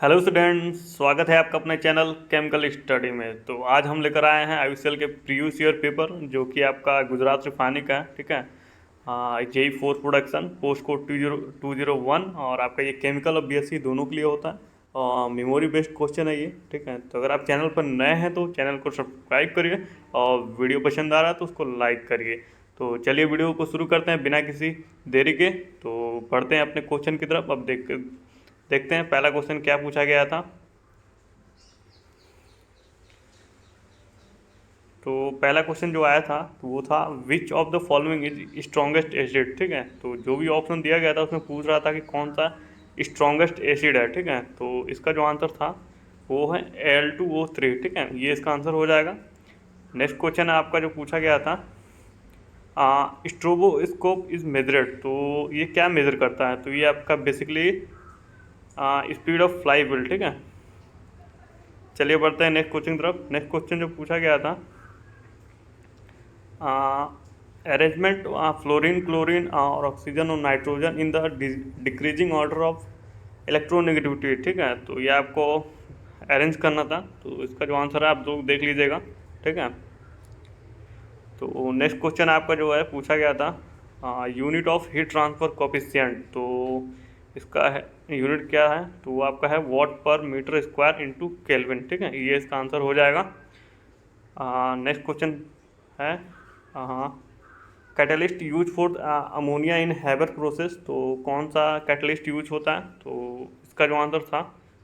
Hello students, स्वागत है आपका अपने चैनल केमिकल स्टडी में। तो आज हम लेकर आए हैं आईयूसीएल के प्रीवियस ईयर पेपर जो कि आपका गुजरात रिफाइनरी का है। ठीक है, JE for production post code 201 और आपका ये केमिकल और बीएससी दोनों के लिए होता है और मेमोरी बेस्ड क्वेश्चन है ये। ठीक है, तो अगर आप चैनल पर नए हैं तो चैनल को सब्सक्राइब करिए और वीडियो पसंद आ रहा है तो उसको लाइक करिए। तो चलिए वीडियो को शुरू करते हैं बिना किसी देरी के। तो बढ़ते हैं अपने क्वेश्चन की तरफ। अब देखते हैं पहला क्वेश्चन क्या पूछा गया था। तो पहला क्वेश्चन जो आया था तो वो था which of the following is strongest acid. ठीक है, तो जो भी ऑप्शन दिया गया था उसमें पूछ रहा था कि कौन सा स्ट्रॉन्गेस्ट एसिड है। ठीक है, तो इसका जो आंसर था वो है Al2O3। ठीक है, ये इसका आंसर हो जाएगा। नेक्स्ट क्वेश्चन है आपका जो पूछा गया था, स्ट्रोबोस्कोप इज मेजर्ड। तो ये क्या मेजर करता है? तो ये आपका basically speed of fly wheel. ठीक है, चलिए बढ़ते हैं नेक्स्ट क्वेश्चन की तरफ। नेक्स्ट क्वेश्चन जो पूछा गया था, अरेंजमेंट फ्लोरीन क्लोरीन और ऑक्सीजन और nitrogen in the decreasing order of electronegativity. ठीक है, तो ये आपको अरेंज करना था। तो इसका जो आंसर है आप लोग देख लीजिएगा। ठीक है, तो नेक्स्ट क्वेश्चन आपका जो है पूछा गया था unit of heat transfer coefficient. तो इसका है यूनिट क्या है? तो वो आपका है वाट पर मीटर स्क्वायर इंटू केल्विन। ठीक है, ये इसका आंसर हो जाएगा। नेक्स्ट क्वेश्चन है catalyst use for ammonia in Haber process. तो कौन सा कैटलिस्ट यूज होता है? तो इसका जो आंसर था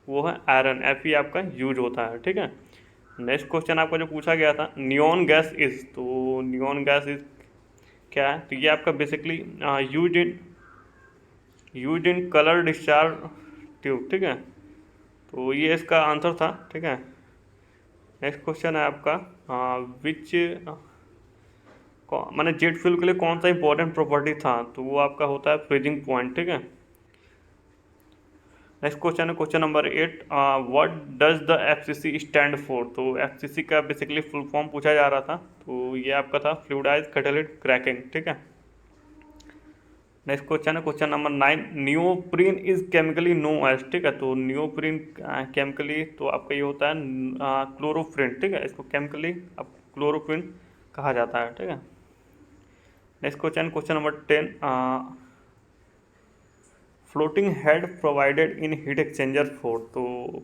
वो है आयरन, Fe आपका यूज होता है। ठीक है, नेक्स्ट क्वेश्चन आपका जो पूछा गया था नियॉन गैस इज। तो नियॉन गैस इज क्या है? तो ये आपका basically use in colour discharge tube. ठीक है, तो ये इसका आंसर था। ठीक है, नेक्स्ट क्वेश्चन है आपका विच मैंने जेट फ्यूल के लिए कौन सा इंपॉर्टेंट प्रॉपर्टी था? तो वो आपका होता है फ्रीजिंग पॉइंट। ठीक है, नेक्स्ट क्वेश्चन है question number 8, what does the FCC stand for. तो एफसीसी का बेसिकली फुल फॉर्म पूछा जा रहा था। तो ये आपका था फ्लूइडाइज कैटालिटिक क्रैकिंग। ठीक है, नेक्स्ट क्वेश्चन है question number 9, neoprene is chemically known as. ठीक है, तो नियोप्रीन केमिकली तो आपका ये होता है क्लोरोफ्रिन। ठीक है, इसको केमिकली अब क्लोरोफ्रिन कहा जाता है। ठीक है, next question number 10, floating head provided in heat exchanger four. तो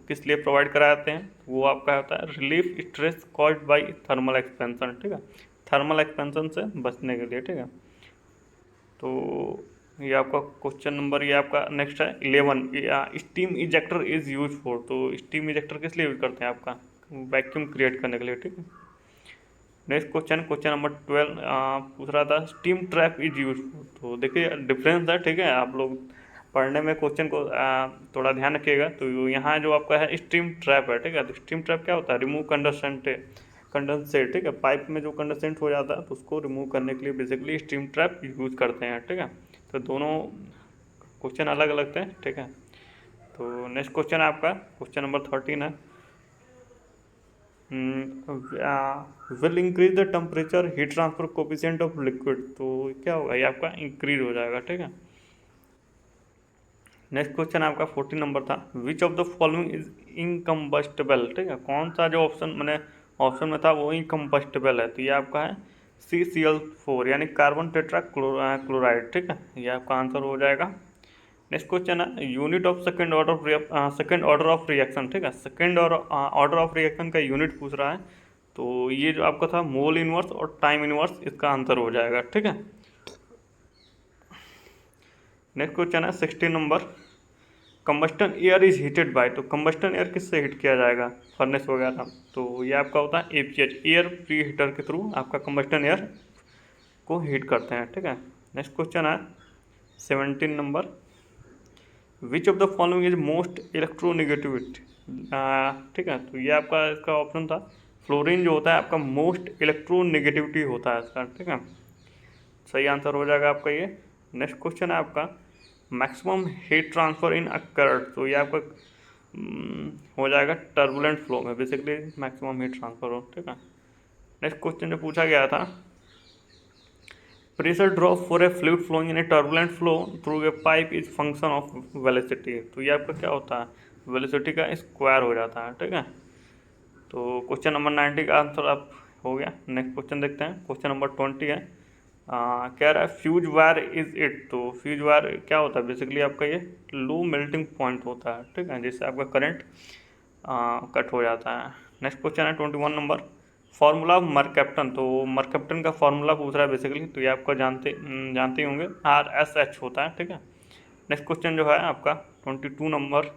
किस लिए प्रोवाइड कराते हैं? वो आपका होता है relief stress caused by thermal expansion. ठीक है, थर्मल एक्सपेंशन से बचने के लिए। ठीक है, तो ये आपका क्वेश्चन नंबर ये आपका नेक्स्ट है 11, steam ejector is use for. तो स्टीम इजेक्टर किस लिए यूज करते हैं? आपका वैक्यूम क्रिएट करने के लिए। ठीक है, नेक्स्ट क्वेश्चन नंबर 12 पूछ रहा था स्टीम ट्रैप इज यूज। तो देखिए डिफरेंस है। ठीक है, आप लोग पढ़ने में क्वेश्चन को थोड़ा ध्यान रखिएगा। तो यहाँ जो आपका है स्टीम ट्रैप है। ठीक है, तो स्टीम ट्रैप क्या होता है? Remove condensate. ठीक है, पाइप में जो कंडेंसेंट हो जाता है तो उसको रिमूव करने के लिए बेसिकली स्टीम ट्रैप यूज करते हैं। ठीक है, तो दोनों क्वेश्चन अलग अलग थे। ठीक है, तो नेक्स्ट क्वेश्चन आपका क्वेश्चन नंबर 13 है will increase the temperature heat transfer coefficient of liquid. तो क्या होगा? ये आपका इंक्रीज हो जाएगा। ठीक है, नेक्स्ट क्वेश्चन आपका 14 नंबर था which of the following is incombustible. ठीक है, कौन सा जो ऑप्शन में था वो इनकम्बस्टेबल है? तो ये आपका है CCl4 यानी कार्बन टेट्रा क्लोराइड। ठीक है, ये आपका आंसर हो जाएगा। नेक्स्ट क्वेश्चन है unit of second order of reaction. ठीक है, सेकेंड ऑर्डर ऑफ रिएक्शन का यूनिट पूछ रहा है। तो ये जो आपका था मोल इनवर्स और टाइम इनवर्स इसका आंसर हो जाएगा। ठीक है, नेक्स्ट क्वेश्चन है 16 number, combustion air is heated bye. तो कंबस्टन एयर किससे हीट किया जाएगा? फर्नेस वगैरह। तो ये आपका होता है APH एयर प्री हीटर के थ्रू आपका कंबस्टन एयर को हीट करते हैं। ठीक है, नेक्स्ट क्वेश्चन है 17 number, which of the following is most electronegativity. ठीक है, तो ये आपका इसका ऑप्शन था फ्लोरीन जो होता है आपका मोस्ट इलेक्ट्रोनेगेटिविटी होता है इसका। ठीक है, सही आंसर हो जाएगा आपका ये। नेक्स्ट क्वेश्चन है आपका maximum heat transfer in a curve. तो ये आपका हो जाएगा टर्बुलेंट फ्लो में बेसिकली मैक्सिमम हीट ट्रांसफर हो। ठीक है, नेक्स्ट क्वेश्चन जो पूछा गया था pressure drop for a fluid flowing in a turbulent flow through a pipe is function of velocity. तो ये आपका क्या होता है? वेलोसिटी का स्क्वायर हो जाता है, ठीक है। तो क्वेश्चन नंबर 90 का आंसर आप हो गया। नेक्स्ट क्वेश्चन देखते हैं। क्वेश्चन नंबर 20 है, कह रहा है फ्यूज वायर इज इट। तो फ्यूज वायर क्या होता है, बेसिकली आपका ये लो मेल्टिंग पॉइंट होता है, ठीक है, जिससे आपका करंट कट हो जाता है। नेक्स्ट क्वेश्चन है 21 नंबर, फार्मूला ऑफ मरकैप्टन। तो मरकैप्टन का फार्मूला पूछ रहा है बेसिकली, तो ये आपका जानते ही होंगे, RSH होता है, ठीक है। नेक्स्ट क्वेश्चन जो है आपका 22 number,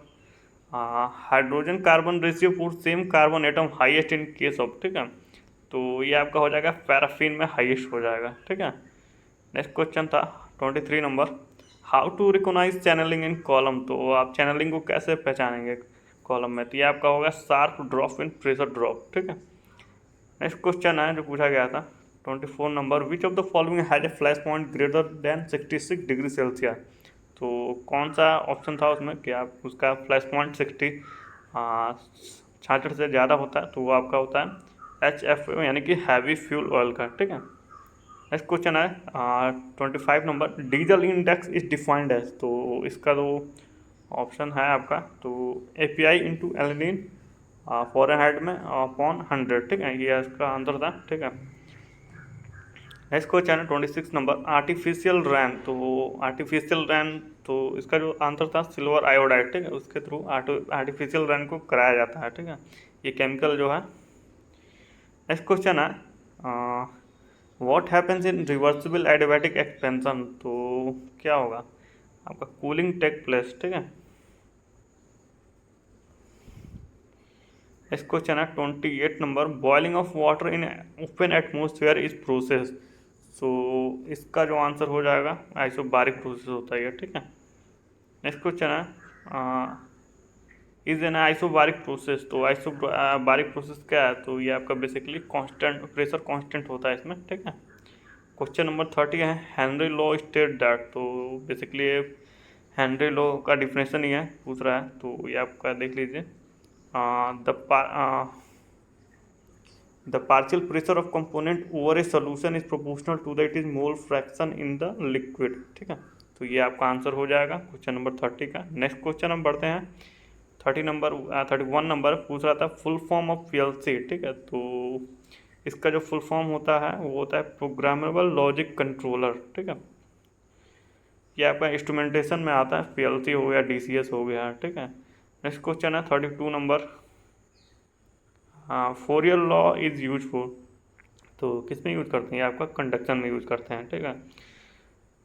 hydrogen carbon ratio for same carbon atom highest in case of, ठीक है। तो ये आपका हो जाएगा पैराफिन में हाईएस्ट हो जाएगा, ठीक है। नेक्स्ट क्वेश्चन था 23 number, how to recognise channelling in column. तो आप चैनलिंग को कैसे पहचानेंगे कॉलम में, तो ये आपका होगा sharp drop in pressure drop, ठीक है। नेक्स्ट क्वेश्चन है जो पूछा गया था 24 number, which of the following has a flash point greater than 66 degree Celsius. तो कौन सा ऑप्शन था उसमें कि आप उसका फ्लैश पॉइंट 66 से ज़्यादा होता है, तो वो आपका होता है HFO यानी कि हैवी फ्यूल ऑयल का, ठीक है। नेक्स्ट क्वेश्चन है 25 number, diesel index is defined as. तो इसका जो ऑप्शन है आपका, तो API इंटू एलिनिन फ़ारेनहाइट में अपॉन 100, ठीक है, ये इसका आंसर था, ठीक है। नेक्स्ट क्वेश्चन है 26 नंबर, आर्टिफिशियल रैन। तो आर्टिफिशियल रैन, तो इसका जो आंसर था सिल्वर आयोडाइड, ठीक है, उसके थ्रू आर्टिफिशियल रैन को कराया जाता है, ठीक है, ये केमिकल जो है। नेक्स्ट क्वेश्चन है what happens in reversible adiabatic expansion. तो क्या होगा आपका, कूलिंग टेक प्लेस, ठीक है। नेक्स्ट क्वेश्चन है 28 number, boiling of water in open atmosphere is process. So इसका जो आंसर हो जाएगा आइसोबारिक प्रोसेस होता है ये, ठीक है। नेक्स्ट क्वेश्चन है इज एन आइसोबारिक प्रोसेस। तो आइसोबारिक प्रोसेस क्या है, तो ये आपका बेसिकली कांस्टेंट प्रेशर कांस्टेंट होता है इसमें, ठीक है। क्वेश्चन नंबर 30 है, हेनरी लॉ स्टेट दैट। तो बेसिकली हेनरी लॉ का डिफिनेशन ही है पूछ रहा है, तो ये आपका देख लीजिए, the partial pressure of component over a solution is proportional to the it is mole fraction in the liquid, ठीक है। तो ये आपका आंसर हो जाएगा क्वेश्चन नंबर 30 का। नेक्स्ट क्वेश्चन हम बढ़ते हैं 31 नंबर पूछ रहा था फुल फॉर्म ऑफ PLC, ठीक है। तो इसका जो फुल फॉर्म होता है वो होता है प्रोग्रामेबल लॉजिक कंट्रोलर, ठीक है। ये आपका इंस्ट्रूमेंटेशन में आता है, PLC हो गया, DCS हो गया, ठीक है। नेक्स्ट क्वेश्चन है 32 number, Fourier law is use for. तो किस में यूज करते हैं, आपका कंडक्शन में यूज करते हैं, ठीक है।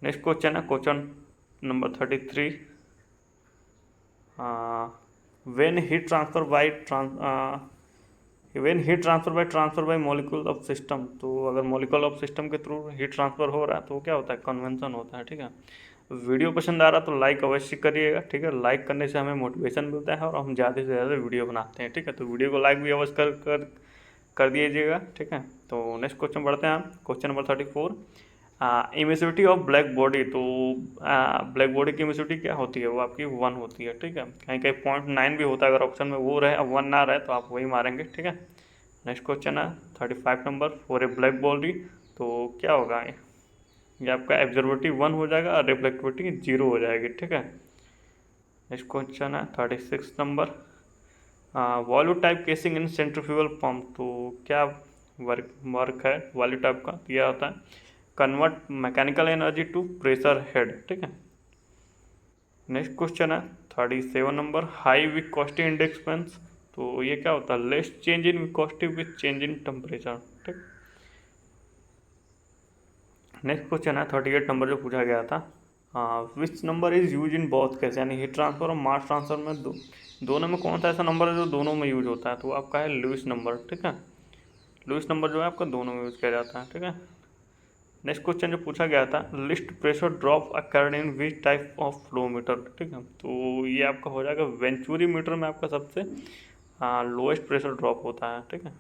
नेक्स्ट क्वेश्चन है question number 33, when heat transfer by molecule of system. तो अगर मॉलिक्यूल ऑफ सिस्टम के थ्रू हीट ट्रांसफर हो रहा है तो क्या होता है, कन्वेंशन होता है, ठीक है। वीडियो पसंद आ रहा तो लाइक अवश्य करिएगा, ठीक है। लाइक करने से हमें मोटिवेशन मिलता है और हम ज़्यादा से ज़्यादा वीडियो बनाते हैं, ठीक है। तो वीडियो को लाइक भी अवश्य कर दीजिएगा, ठीक है। तो नेक्स्ट क्वेश्चन बढ़ते हैं हम, question number 34, emissivity of black body. तो ब्लैक बॉडी की इमिसिविटी क्या होती है, वो आपकी 1 होती है, ठीक है। कहीं कहीं 0.9 भी होता है, अगर ऑप्शन में वो रहे अब 1 ना रहे तो आप वही मारेंगे, ठीक है। नेक्स्ट क्वेश्चन है 35 number, for a black body. तो क्या होगा ये आपका एब्जर्वेटिव 1 हो जाएगा और रिफ्लेक्टिविटी 0 हो जाएगी, ठीक है। नेक्स्ट क्वेश्चन है 36 नंबर, वॉल्यू टाइप केसिंग इन सेंट्रीफ्यूगल पंप। तो क्या वर्क है वॉल्यू टाइप का, यह होता है convert mechanical energy to pressure head, ठीक है। नेक्स्ट क्वेश्चन है 37 number, high viscosity index pens. तो ये क्या होता है, less change in viscosity with change in temperature, ठीक। नेक्स्ट क्वेश्चन है 38 नंबर जो पूछा गया था, which number is use in both case, यानी हीट ट्रांसफर और मास ट्रांसफर में दोनों में कौन सा ऐसा नंबर है जो दोनों में यूज होता है, तो आपका है लुईस नंबर, ठीक है। लुईस नंबर जो है आपका दोनों में यूज किया जाता है, ठीक है। नेक्स्ट क्वेश्चन जो पूछा गया था, list pressure drop occurred in which type of flowmeter, ठीक है। तो ये आपका हो जाएगा वेंचुरी मीटर में आपका सबसे लोएस्ट प्रेशर ड्रॉप होता है, ठीक है।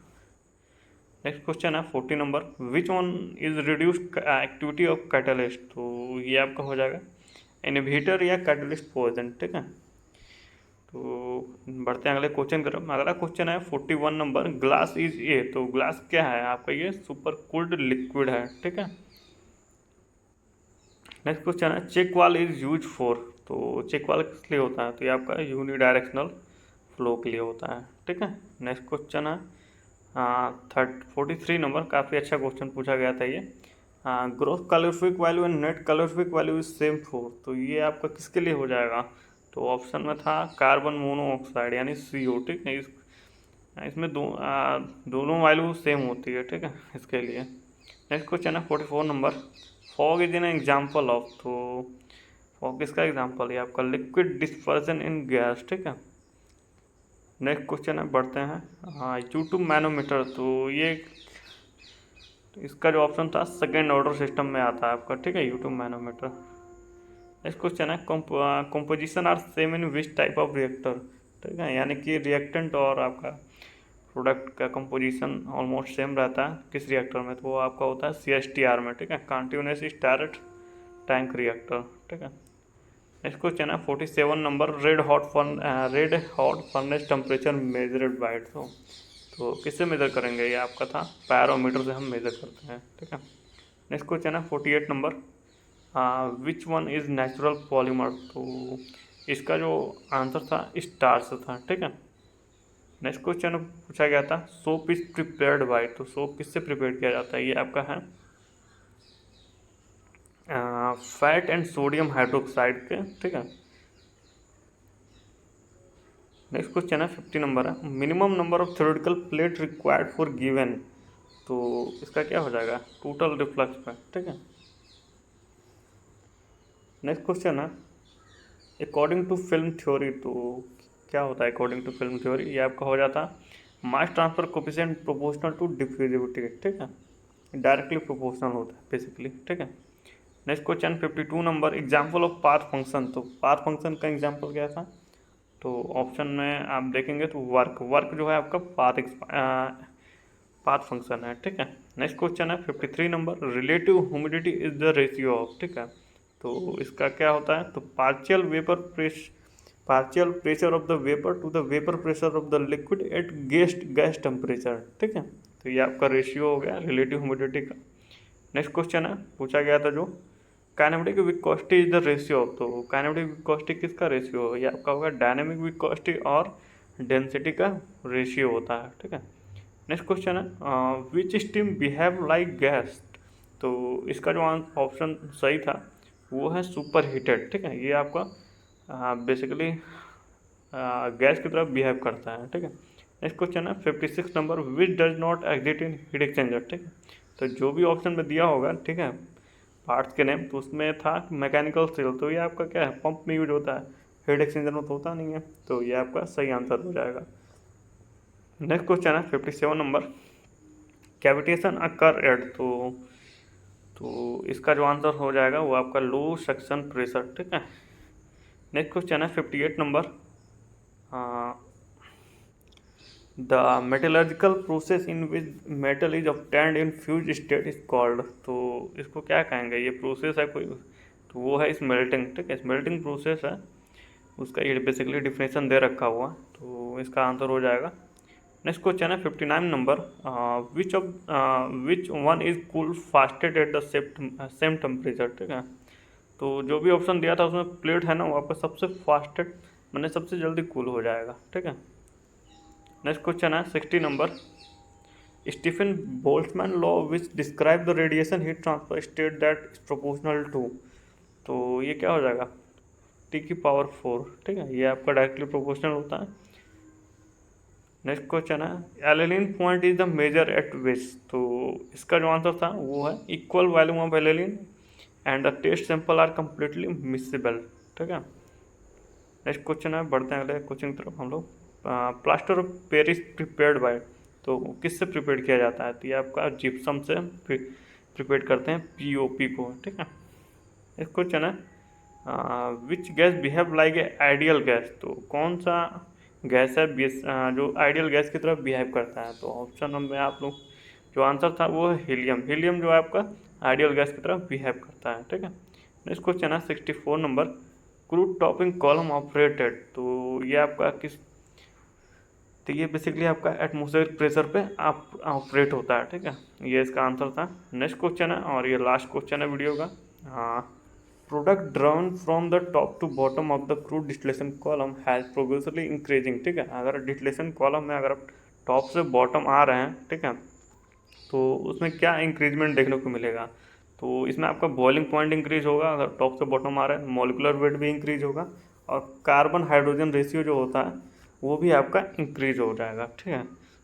नेक्स्ट क्वेश्चन है 40 number, which one is reduced activity of catalyst. तो ये आपका हो जाएगा इनहिबिटर या कैटलिस्ट पॉइजन, ठीक है। तो बढ़ते हैं अगले क्वेश्चन की तरफ। अगला क्वेश्चन है 41 नंबर, ग्लास इज ए। तो ग्लास क्या है आपका, ये सुपर कूल्ड लिक्विड है, ठीक है। नेक्स्ट क्वेश्चन है check valve is use for. तो चेक वाल किस लिए होता है, तो ये आपका यूनिडायरेक्शनल फ्लो के लिए होता है, ठीक है। नेक्स्ट क्वेश्चन है 43 नंबर, काफ़ी अच्छा क्वेश्चन पूछा गया था ये। Gross calorific value and net calorific value is same for, तो ये आपका किसके लिए हो जाएगा? तो ऑप्शन में था कार्बन मोनोऑक्साइड यानी CO, ठीक है। इसमें दोनों वैल्यू सेम होती है, ठीक है, इसके लिए। नेक्स्ट क्वेश्चन है 44 number, fog is an example of, तो फॉग किसका एग्जाम्पल है? आपका लिक्विड डिस्पर्सन इन गैस, ठीक है। नेक्स्ट क्वेश्चन है, बढ़ते हैं U2 मैनोमीटर, तो ये इसका जो ऑप्शन था सेकेंड ऑर्डर सिस्टम में आता है आपका, ठीक है, U2 मैनोमीटर। नेक्स्ट क्वेश्चन है composition are same in which type of reactor, ठीक है, यानी कि रिएक्टेंट और आपका प्रोडक्ट का कंपोजिशन ऑलमोस्ट सेम रहता है किस रिएक्टर में? तो वो आपका होता है CSTR में, ठीक है, कंटिन्यूस स्टार्ट टैंक रिएक्टर, ठीक है। नेक्स्ट क्वेश्चन है 47 number, red hot furnace temperature measured by, तो किससे मेजर करेंगे? ये आपका था पैरोमीटर से हम मेजर करते हैं, ठीक है। नेक्स्ट क्वेश्चन है 48 number, which one is natural polymer, तो इसका जो आंसर था स्टार्च था, ठीक है। नेक्स्ट क्वेश्चन पूछा गया था सोप इज प्रिपेयर्ड बाय, तो सोप किससे प्रिपेयर किया जाता है? ये आपका है फैट एंड सोडियम हाइड्रोक्साइड के, ठीक है। नेक्स्ट क्वेश्चन है 50 नंबर है, minimum number of theoretical plate required for given, तो इसका क्या हो जाएगा? टोटल रिफ्लक्स पे, ठीक है। नेक्स्ट क्वेश्चन है अकॉर्डिंग टू फिल्म थ्योरी, तो क्या होता है अकॉर्डिंग टू फिल्म थ्योरी? ये आपका हो जाता mass transfer coefficient proportional to diffusivity, ठीक है, डायरेक्टली प्रोपोर्शनल होता है बेसिकली, ठीक है। Next question 52 number, example of path function, तो पाथ फंक्शन का एग्जाम्पल क्या था? तो ऑप्शन में आप देखेंगे तो वर्क जो है आपका पाथ फंक्शन है, ठीक है। नेक्स्ट क्वेश्चन है 53 number, relative humidity is the ratio of, ठीक है, तो इसका क्या होता है? तो partial pressure of the vapour to the vapour pressure of the liquid at gas temperature, ठीक है। तो ये आपका रेशियो हो गया रिलेटिव ह्यूमिडिटी का। नेक्स्ट क्वेश्चन है पूछा गया था जो kinematic viscosity is the ratio of, तो काइनेमेटिक विस्कोसिटी किसका रेशियो है? ये आपका होगा डायनेमिक विस्कोसिटी और डेंसिटी का रेशियो होता है, ठीक है। नेक्स्ट क्वेश्चन है विच स्टीम बिहेव लाइक गैस, तो इसका जो ऑप्शन सही था वो है सुपर हीटेड, ठीक है। ये आपका बेसिकली गैस की तरफ बिहेव करता है, ठीक है। नेक्स्ट क्वेश्चन है 56 number, which does not exit in heat exchanger, ठीक है। तो जो भी ऑप्शन में दिया होगा, ठीक है, पार्ट्स के नेम, तो उसमें था मैकेनिकल सेल, तो ये आपका क्या है? पंप में यूज होता है, हीट एक्सचेंजर में तो होता नहीं है, तो ये आपका सही आंसर हो जाएगा। नेक्स्ट क्वेश्चन है 57 नंबर, कैविटेशन अकर एट, तो इसका जो आंसर हो जाएगा वो आपका लो सक्शन प्रेशर, ठीक है। नेक्स्ट क्वेश्चन है 58 number, the metallurgical process in which metal is obtained in fuse state is called, तो इसको क्या कहेंगे? ये प्रोसेस है कोई, तो वो है स्मेल्टिंग, ठीक है, स्मेल्टिंग प्रोसेस है, उसका ये बेसिकली डिफिनेशन दे रखा हुआ, तो इसका आंसर हो जाएगा। नेक्स्ट क्वेश्चन है 59 number, which one is cool fasted at the same temperature, ठीक है। तो जो भी ऑप्शन दिया था उसमें प्लेट है ना, वो आपका सबसे फास्टेड मैंने सबसे जल्दी कूल हो जाएगा, ठीक है। नेक्स्ट क्वेश्चन है 60 number, Stefan Boltzmann law which describe the radiation heat transfer state that is proportional to, तो ये क्या हो जाएगा? T⁴, ठीक है, ये आपका डायरेक्टली प्रोपोर्शनल होता है। नेक्स्ट क्वेश्चन है aniline point is the measure at which, तो इसका जो आंसर था वो है equal volume of aniline and the test sample are completely miscible, ठीक है। नेक्स्ट क्वेश्चन है, बढ़ते हैं अगले क्वेश्चन की तरफ हम लोग। Plaster of Paris prepared by, तो किससे प्रिपेयर किया जाता है? तो ये आपका जिप्सम से प्रिपेयर करते हैं POP को, ठीक है। नेक्स्ट क्वेश्चन है which gas behave like a ideal gas, तो कौन सा गैस है जो आइडियल गैस की तरफ बिहेव करता है? तो ऑप्शन में आप लोग जो आंसर था वो है हीलियम जो है आपका आइडियल गैस की तरफ बिहेव करता है, ठीक है। नेक्स्ट क्वेश्चन है 64 number, crude topping column operated, तो ये आपका तो ये बेसिकली आपका एटमॉस्फेरिक प्रेशर पे आप ऑपरेट होता है, ठीक है, ये इसका आंसर था। नेक्स्ट क्वेश्चन है और ये लास्ट क्वेश्चन है वीडियो का, product drawn from the top to bottom of the crude distillation column has progressively increasing, ठीक है। अगर डिस्टिलेशन कॉलम में अगर आप टॉप से बॉटम आ रहे हैं, ठीक है, तो उसमें क्या इंक्रीजमेंट देखने को मिलेगा। तो इसमें आपका बॉइलिंग पॉइंट इंक्रीज होगा अगर टॉप से बॉटम आ रहा है, मोलिकुलर वेट भी इंक्रीज होगा, और कार्बन हाइड्रोजन रेशियो जो होता है वो भी आपका इंक्रीज हो जाएगा, ठीक है।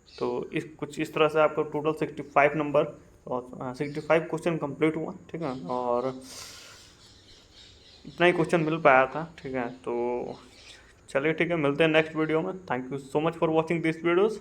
तो इस कुछ इस तरह से आपको टोटल 65 नंबर और 65 क्वेश्चन कंप्लीट हुआ, ठीक है, और इतना ही क्वेश्चन मिल पाया था, ठीक है। तो चलिए ठीक है, मिलते हैं नेक्स्ट वीडियो में। Thank you so much for watching this videos.